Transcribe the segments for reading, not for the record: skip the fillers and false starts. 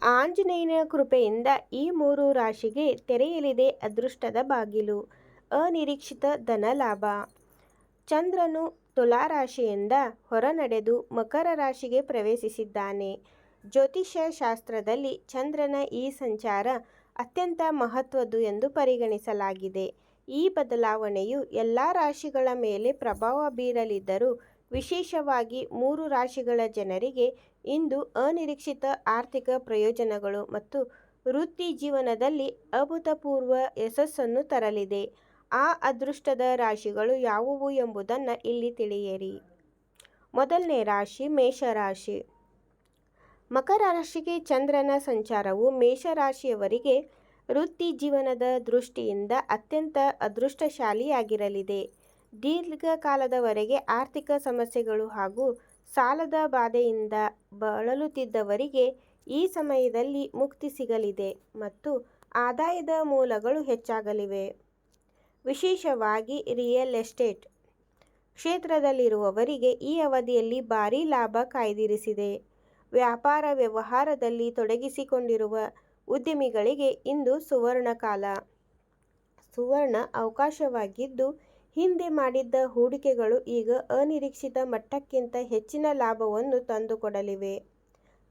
ಆಂಜನೇಯನ ಕೃಪೆಯಿಂದ ಈ 3 ರಾಶಿಗೆ ತೆರೆಯಲಿದೆ ಅದೃಷ್ಟದ ಬಾಗಿಲು. ಅನಿರೀಕ್ಷಿತ ಧನಲಾಭ. ಚಂದ್ರನು ತುಲಾ ರಾಶಿಯಿಂದ ಹೊರನಡೆದು ಮಕರ ರಾಶಿಗೆ ಪ್ರವೇಶಿಸಿದ್ದಾನೆ. ಜ್ಯೋತಿಷ್ಯ ಶಾಸ್ತ್ರದಲ್ಲಿ ಚಂದ್ರನ ಈ ಸಂಚಾರ ಅತ್ಯಂತ ಮಹತ್ವದ್ದು ಎಂದು ಪರಿಗಣಿಸಲಾಗಿದೆ. ಈ ಬದಲಾವಣೆಯು ಎಲ್ಲ ರಾಶಿಗಳ ಮೇಲೆ ಪ್ರಭಾವ ಬೀರಲಿದ್ದರೂ ವಿಶೇಷವಾಗಿ 3 ರಾಶಿಗಳ ಜನರಿಗೆ ಇಂದು ಅನಿರೀಕ್ಷಿತ ಆರ್ಥಿಕ ಪ್ರಯೋಜನಗಳು ಮತ್ತು ವೃತ್ತಿ ಜೀವನದಲ್ಲಿ ಅಭೂತಪೂರ್ವ ಯಶಸ್ಸನ್ನು ತರಲಿದೆ. ಆ ಅದೃಷ್ಟದ ರಾಶಿಗಳು ಯಾವುವು ಎಂಬುದನ್ನು ಇಲ್ಲಿ ತಿಳಿಯಿರಿ. ಮೊದಲನೇ ರಾಶಿ ಮೇಷರಾಶಿ. ಮಕರ ರಾಶಿಗೆ ಚಂದ್ರನ ಸಂಚಾರವು ಮೇಷರಾಶಿಯವರಿಗೆ ವೃತ್ತಿ ಜೀವನದ ದೃಷ್ಟಿಯಿಂದ ಅತ್ಯಂತ ಅದೃಷ್ಟಶಾಲಿಯಾಗಿರಲಿದೆ. ದೀರ್ಘಕಾಲದವರೆಗೆ ಆರ್ಥಿಕ ಸಮಸ್ಯೆಗಳು ಹಾಗೂ ಸಾಲದ ಬಾಧೆಯಿಂದ ಬಳಲುತ್ತಿದ್ದವರಿಗೆ ಈ ಸಮಯದಲ್ಲಿ ಮುಕ್ತಿ ಸಿಗಲಿದೆ ಮತ್ತು ಆದಾಯದ ಮೂಲಗಳು ಹೆಚ್ಚಾಗಲಿವೆ. ವಿಶೇಷವಾಗಿ ರಿಯಲ್ ಎಸ್ಟೇಟ್ ಕ್ಷೇತ್ರದಲ್ಲಿರುವವರಿಗೆ ಈ ಅವಧಿಯಲ್ಲಿ ಭಾರೀ ಲಾಭ ಕಾಯ್ದಿರಿಸಿದೆ. ವ್ಯಾಪಾರ ವ್ಯವಹಾರದಲ್ಲಿ ತೊಡಗಿಸಿಕೊಂಡಿರುವ ಉದ್ಯಮಿಗಳಿಗೆ ಇಂದು ಸುವರ್ಣ ಅವಕಾಶವಾಗಿದ್ದು, ಹಿಂದೆ ಮಾಡಿದ್ದ ಹೂಡಿಕೆಗಳು ಈಗ ಅನಿರೀಕ್ಷಿತ ಮಟ್ಟಕ್ಕಿಂತ ಹೆಚ್ಚಿನ ಲಾಭವನ್ನು ತಂದುಕೊಡಲಿವೆ.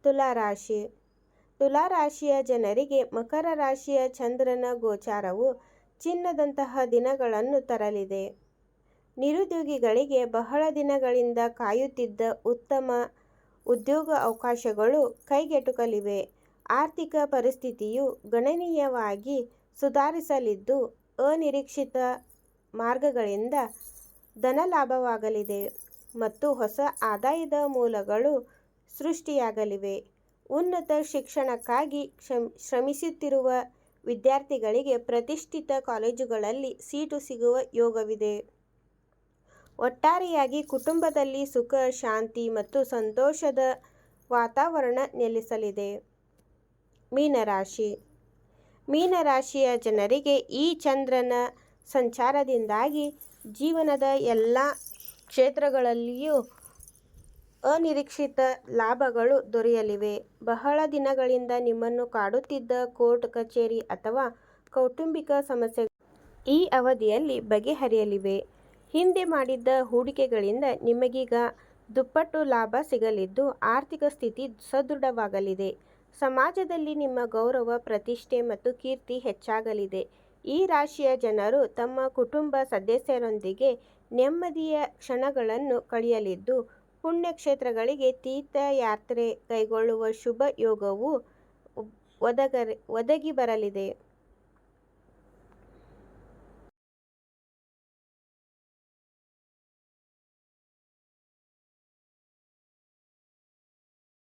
ತುಲಾರಾಶಿ. ತುಲಾರಾಶಿಯ ಜನರಿಗೆ ಮಕರ ರಾಶಿಯ ಚಂದ್ರನ ಗೋಚಾರವು ಚಿನ್ನದಂತಹ ದಿನಗಳನ್ನು ತರಲಿದೆ. ನಿರುದ್ಯೋಗಿಗಳಿಗೆ ಬಹಳ ದಿನಗಳಿಂದ ಕಾಯುತ್ತಿದ್ದ ಉತ್ತಮ ಉದ್ಯೋಗ ಅವಕಾಶಗಳು ಕೈಗೆಟುಕಲಿವೆ. ಆರ್ಥಿಕ ಪರಿಸ್ಥಿತಿಯು ಗಣನೀಯವಾಗಿ ಸುಧಾರಿಸಲಿದ್ದು, ಅನಿರೀಕ್ಷಿತ ಮಾರ್ಗಗಳಿಂದ ಧನಲಾಭವಾಗಲಿದೆ ಮತ್ತು ಹೊಸ ಆದಾಯದ ಮೂಲಗಳು ಸೃಷ್ಟಿಯಾಗಲಿವೆ. ಉನ್ನತ ಶಿಕ್ಷಣಕ್ಕಾಗಿ ಶ್ರಮಿಸುತ್ತಿರುವ ವಿದ್ಯಾರ್ಥಿಗಳಿಗೆ ಪ್ರತಿಷ್ಠಿತ ಕಾಲೇಜುಗಳಲ್ಲಿ ಸೀಟು ಸಿಗುವ ಯೋಗವಿದೆ. ಒಟ್ಟಾರೆಯಾಗಿ ಕುಟುಂಬದಲ್ಲಿ ಸುಖ, ಶಾಂತಿ ಮತ್ತು ಸಂತೋಷದ ವಾತಾವರಣ ನೆಲೆಸಲಿದೆ. ಮೀನರಾಶಿ. ಮೀನರಾಶಿಯ ಜನರಿಗೆ ಈ ಚಂದ್ರನ ಸಂಚಾರದಿಂದಾಗಿ ಜೀವನದ ಎಲ್ಲ ಕ್ಷೇತ್ರಗಳಲ್ಲಿಯೂ ಅನಿರೀಕ್ಷಿತ ಲಾಭಗಳು ದೊರೆಯಲಿವೆ. ಬಹಳ ದಿನಗಳಿಂದ ನಿಮ್ಮನ್ನು ಕಾಡುತ್ತಿದ್ದ ಕೋರ್ಟ್ ಕಚೇರಿ ಅಥವಾ ಕೌಟುಂಬಿಕ ಸಮಸ್ಯೆಗಳು ಈ ಅವಧಿಯಲ್ಲಿ ಬಗೆಹರಿಯಲಿವೆ. ಹಿಂದೆ ಮಾಡಿದ್ದ ಹೂಡಿಕೆಗಳಿಂದ ನಿಮಗೀಗ ದುಪ್ಪಟ್ಟು ಲಾಭ ಸಿಗಲಿದ್ದು, ಆರ್ಥಿಕ ಸ್ಥಿತಿ ಸದೃಢವಾಗಲಿದೆ. ಸಮಾಜದಲ್ಲಿ ನಿಮ್ಮ ಗೌರವ, ಪ್ರತಿಷ್ಠೆ ಮತ್ತು ಕೀರ್ತಿ ಹೆಚ್ಚಾಗಲಿದೆ. ಈ ರಾಶಿಯ ಜನರು ತಮ್ಮ ಕುಟುಂಬ ಸದಸ್ಯರೊಂದಿಗೆ ನೆಮ್ಮದಿಯ ಕ್ಷಣಗಳನ್ನು ಕಳೆಯಲಿದ್ದು, ಪುಣ್ಯಕ್ಷೇತ್ರಗಳಿಗೆ ತೀರ್ಥಯಾತ್ರೆ ಕೈಗೊಳ್ಳುವ ಶುಭ ಯೋಗವು ಒದಗಿ ಬರಲಿದೆ.